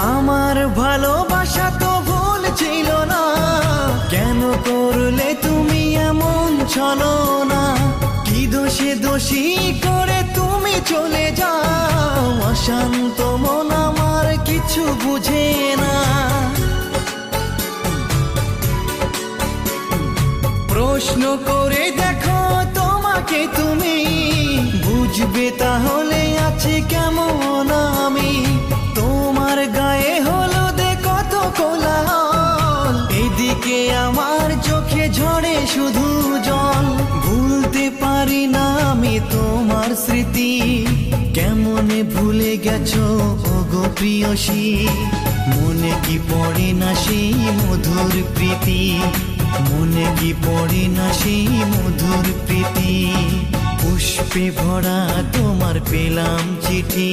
আমার ভালোবাসা তো ভুল ছিল না, কেন করলে তুমি এমন ছলনা? কি দোষে দোষী করে তুমি চলে যাও, অশান্ত মন আমার কিছু বুঝে না। প্রশ্ন করে দেখো তোমাকে তুমি, বুঝবে তাহলে আছে কেমন আমি। তোমার গায়ে হলুদে কত কোলাহল, এদিকে আমার চোখে ঝরে শুধু জল। ভুলতে পারি না আমি তোমার স্মৃতি, কেমনে ভুলে গেছো ওগো প্রিয়সী। মনে কি পড়ে না সেই মধুর প্রীতি, মনে কি পড়ে না সেই মধুর প্রীতি। পুষ্পে ভরা তোমার পেলাম চিঠি।